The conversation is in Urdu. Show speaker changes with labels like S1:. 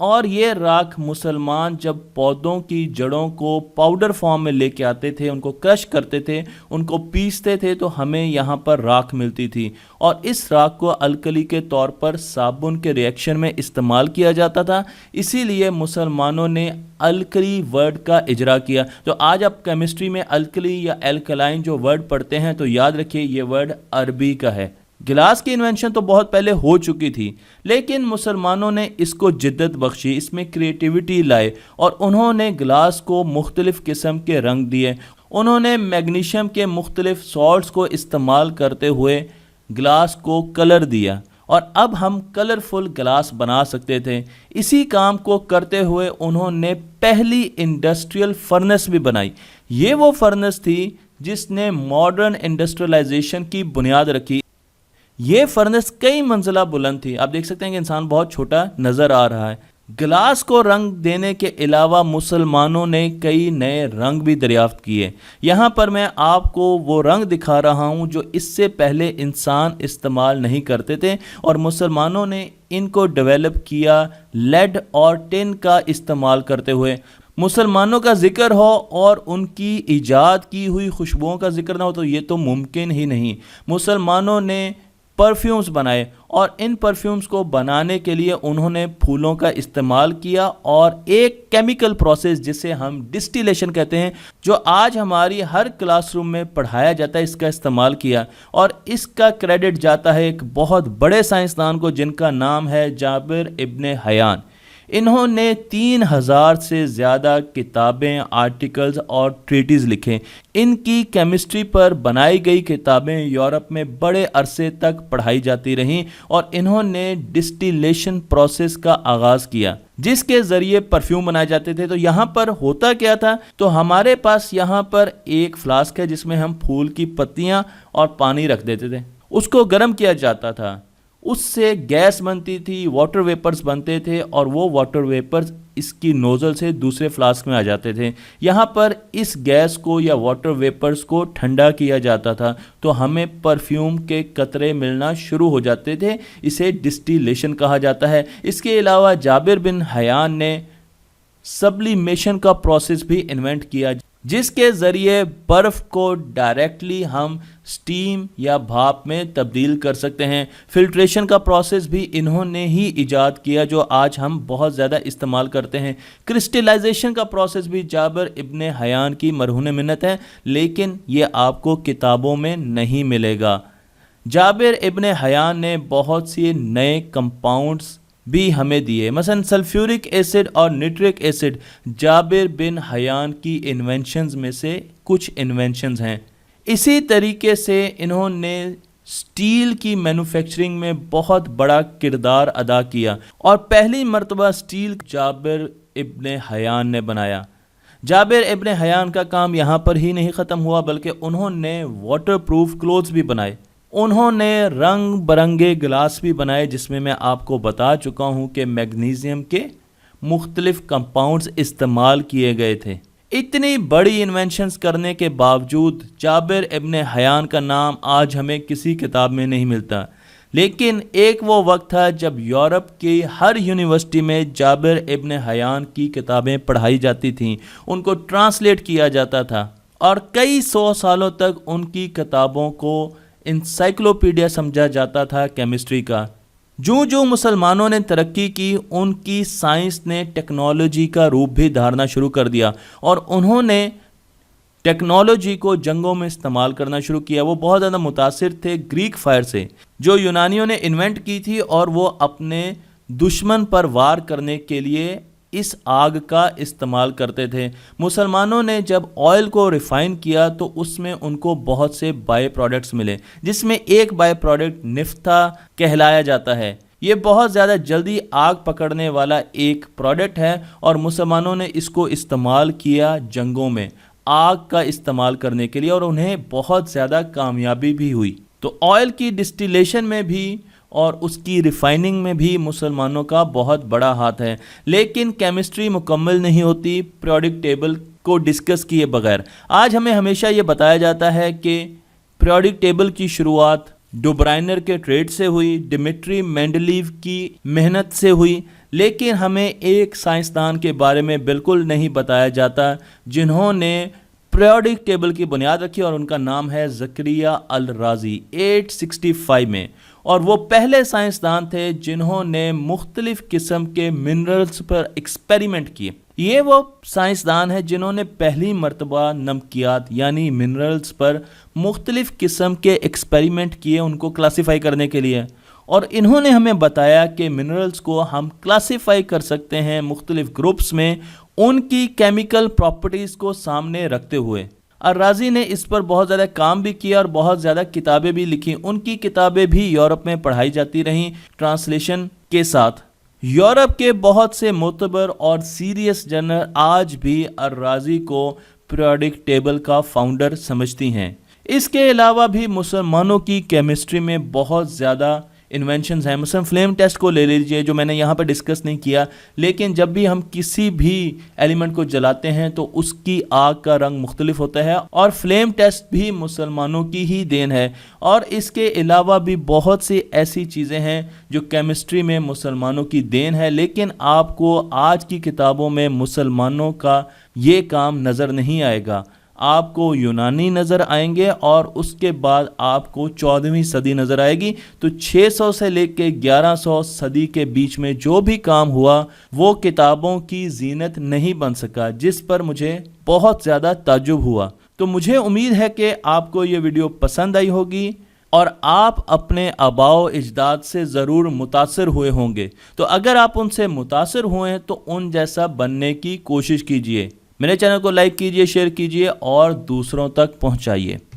S1: اور یہ راکھ مسلمان جب پودوں کی جڑوں کو پاؤڈر فارم میں لے کے آتے تھے، ان کو کرش کرتے تھے، ان کو پیستے تھے، تو ہمیں یہاں پر راکھ ملتی تھی، اور اس راکھ کو الکلی کے طور پر صابن کے ریئیکشن میں استعمال کیا جاتا تھا۔ اسی لیے مسلمانوں نے الکلی ورڈ کا اجرا کیا۔ تو آج آپ کیمسٹری میں الکلی یا الکلائن جو ورڈ پڑھتے ہیں تو یاد رکھیے یہ ورڈ عربی کا ہے۔ گلاس کی انوینشن تو بہت پہلے ہو چکی تھی، لیکن مسلمانوں نے اس کو جدت بخشی، اس میں کریٹیوٹی لائے، اور انہوں نے گلاس کو مختلف قسم کے رنگ دیے۔ انہوں نے میگنیشیم کے مختلف سالٹس کو استعمال کرتے ہوئے گلاس کو کلر دیا، اور اب ہم کلرفل گلاس بنا سکتے تھے۔ اسی کام کو کرتے ہوئے انہوں نے پہلی انڈسٹریل فرنس بھی بنائی۔ یہ وہ فرنس تھی جس نے ماڈرن انڈسٹریلائزیشن کی بنیاد رکھی۔ یہ فرنس کئی منزلہ بلند تھی، آپ دیکھ سکتے ہیں کہ انسان بہت چھوٹا نظر آ رہا ہے۔ گلاس کو رنگ دینے کے علاوہ مسلمانوں نے کئی نئے رنگ بھی دریافت کیے۔ یہاں پر میں آپ کو وہ رنگ دکھا رہا ہوں جو اس سے پہلے انسان استعمال نہیں کرتے تھے، اور مسلمانوں نے ان کو ڈیولپ کیا لیڈ اور ٹن کا استعمال کرتے ہوئے۔ مسلمانوں کا ذکر ہو اور ان کی ایجاد کی ہوئی خوشبوؤں کا ذکر نہ ہو تو یہ تو ممکن ہی نہیں۔ مسلمانوں نے پرفیومز بنائے، اور ان پرفیومز کو بنانے کے لیے انہوں نے پھولوں کا استعمال کیا، اور ایک کیمیکل پروسیس جسے ہم ڈسٹیلیشن کہتے ہیں، جو آج ہماری ہر کلاس روم میں پڑھایا جاتا ہے، اس کا استعمال کیا، اور اس کا کریڈٹ جاتا ہے ایک بہت بڑے سائنسدان کو جن کا نام ہے جابر ابن حیان۔ انہوں نے 3000 سے زیادہ کتابیں، آرٹیکلز اور ٹریٹیز لکھے۔ ان کی کیمسٹری پر بنائی گئی کتابیں یورپ میں بڑے عرصے تک پڑھائی جاتی رہیں، اور انہوں نے ڈسٹیلیشن پروسیس کا آغاز کیا جس کے ذریعے پرفیوم بنائے جاتے تھے۔ تو یہاں پر ہوتا کیا تھا، تو ہمارے پاس یہاں پر ایک فلاسک ہے جس میں ہم پھول کی پتیاں اور پانی رکھ دیتے تھے، اس کو گرم کیا جاتا تھا، اس سے گیس بنتی تھی، واٹر ویپرز بنتے تھے، اور وہ واٹر ویپرز اس کی نوزل سے دوسرے فلاسک میں آ جاتے تھے۔ یہاں پر اس گیس کو یا واٹر ویپرز کو ٹھنڈا کیا جاتا تھا تو ہمیں پرفیوم کے قطرے ملنا شروع ہو جاتے تھے، اسے ڈسٹیلیشن کہا جاتا ہے۔ اس کے علاوہ جابر بن حیان نے سبلیمیشن کا پروسیس بھی انوینٹ کیا، جس کے ذریعے برف کو ڈائریکٹلی ہم سٹیم یا بھاپ میں تبدیل کر سکتے ہیں۔ فلٹریشن کا پروسیس بھی انہوں نے ہی ایجاد کیا جو آج ہم بہت زیادہ استعمال کرتے ہیں۔ کرسٹلائزیشن کا پروسیس بھی جابر ابن حیان کی مرہون منت ہے، لیکن یہ آپ کو کتابوں میں نہیں ملے گا۔ جابر ابن حیان نے بہت سی نئے کمپاؤنڈز بھی ہمیں دیے، مثلا سلفیورک ایسڈ اور نیٹرک ایسڈ جابر بن حیان کی انوینشنز میں سے کچھ انوینشنز ہیں۔ اسی طریقے سے انہوں نے سٹیل کی مینوفیکچرنگ میں بہت بڑا کردار ادا کیا، اور پہلی مرتبہ سٹیل جابر ابن حیان نے بنایا۔ جابر ابن حیان کا کام یہاں پر ہی نہیں ختم ہوا، بلکہ انہوں نے واٹر پروف کلوتھز بھی بنائے، انہوں نے رنگ برنگے گلاس بھی بنائے جس میں آپ کو بتا چکا ہوں کہ میگنیزیم کے مختلف کمپاؤنڈز استعمال کیے گئے تھے۔ اتنی بڑی انوینشنز کرنے کے باوجود جابر ابن حیان کا نام آج ہمیں کسی کتاب میں نہیں ملتا، لیکن ایک وہ وقت تھا جب یورپ کی ہر یونیورسٹی میں جابر ابن حیان کی کتابیں پڑھائی جاتی تھیں، ان کو ٹرانسلیٹ کیا جاتا تھا، اور کئی 100 سالوں تک ان کی کتابوں کو انسائکلوپیڈیا سمجھا جاتا تھا کیمسٹری کا۔ جو مسلمانوں نے ترقی کی، ان کی سائنس نے ٹیکنالوجی کا روپ بھی دھارنا شروع کر دیا، اور انہوں نے ٹیکنالوجی کو جنگوں میں استعمال کرنا شروع کیا۔ وہ بہت زیادہ متاثر تھے گریک فائر سے جو یونانیوں نے انوینٹ کی تھی، اور وہ اپنے دشمن پر وار کرنے کے لیے اس آگ کا استعمال کرتے تھے۔ مسلمانوں نے جب آئل کو ریفائن کیا تو اس میں ان کو بہت سے بائی پروڈکٹس ملے، جس میں ایک بائی پروڈکٹ نفتا کہلایا جاتا ہے۔ یہ بہت زیادہ جلدی آگ پکڑنے والا ایک پروڈکٹ ہے، اور مسلمانوں نے اس کو استعمال کیا جنگوں میں آگ کا استعمال کرنے کے لیے، اور انہیں بہت زیادہ کامیابی بھی ہوئی۔ تو آئل کی ڈسٹیلیشن میں بھی اور اس کی ریفائننگ میں بھی مسلمانوں کا بہت بڑا ہاتھ ہے، لیکن کیمسٹری مکمل نہیں ہوتی پیریوڈک ٹیبل کو ڈسکس کیے بغیر۔ آج ہمیں ہمیشہ یہ بتایا جاتا ہے کہ پیریوڈک ٹیبل کی شروعات ڈوبرائنر کے ٹریڈ سے ہوئی، ڈیمیٹری مینڈلیو کی محنت سے ہوئی، لیکن ہمیں ایک سائنسدان کے بارے میں بالکل نہیں بتایا جاتا جنہوں نے پیریوڈک ٹیبل کی بنیاد رکھی، اور ان کا نام ہے زکریا الرازی 865 میں، اور وہ پہلے سائنسدان تھے جنہوں نے مختلف قسم کے منرلز پر ایکسپیریمنٹ کیے۔ یہ وہ سائنسدان ہیں جنہوں نے پہلی مرتبہ نمکیات یعنی منرلز پر مختلف قسم کے ایکسپیریمنٹ کیے ان کو کلاسیفائی کرنے کے لیے، اور انہوں نے ہمیں بتایا کہ منرلز کو ہم کلاسیفائی کر سکتے ہیں مختلف گروپس میں ان کی کیمیکل پراپرٹیز کو سامنے رکھتے ہوئے۔ الرازی نے اس پر بہت زیادہ کام بھی کیا اور بہت زیادہ کتابیں بھی لکھی۔ ان کی کتابیں بھی یورپ میں پڑھائی جاتی رہیں ٹرانسلیشن کے ساتھ۔ یورپ کے بہت سے معتبر اور سیریس جرنل آج بھی الرازی کو پیریوڈک ٹیبل کا فاؤنڈر سمجھتی ہیں۔ اس کے علاوہ بھی مسلمانوں کی کیمسٹری میں بہت زیادہ انوینشنز ہیں۔ مثلا فلیم ٹیسٹ کو لے لیجئے جو میں نے یہاں پہ ڈسکس نہیں کیا، لیکن جب بھی ہم کسی بھی ایلیمنٹ کو جلاتے ہیں تو اس کی آگ کا رنگ مختلف ہوتا ہے، اور فلیم ٹیسٹ بھی مسلمانوں کی ہی دین ہے۔ اور اس کے علاوہ بھی بہت سی ایسی چیزیں ہیں جو کیمسٹری میں مسلمانوں کی دین ہے، لیکن آپ کو آج کی کتابوں میں مسلمانوں کا یہ کام نظر نہیں آئے گا۔ آپ کو یونانی نظر آئیں گے، اور اس کے بعد آپ کو 14ویں صدی نظر آئے گی۔ تو 600 سے لے کے 1100 صدی کے بیچ میں جو بھی کام ہوا وہ کتابوں کی زینت نہیں بن سکا، جس پر مجھے بہت زیادہ تعجب ہوا۔ تو مجھے امید ہے کہ آپ کو یہ ویڈیو پسند آئی ہوگی اور آپ اپنے آباء و اجداد سے ضرور متاثر ہوئے ہوں گے۔ تو اگر آپ ان سے متاثر ہوئے ہیں تو ان جیسا بننے کی کوشش کیجئے۔ میرے چینل کو لائک کیجئے، شیئر کیجئے اور دوسروں تک پہنچائیے۔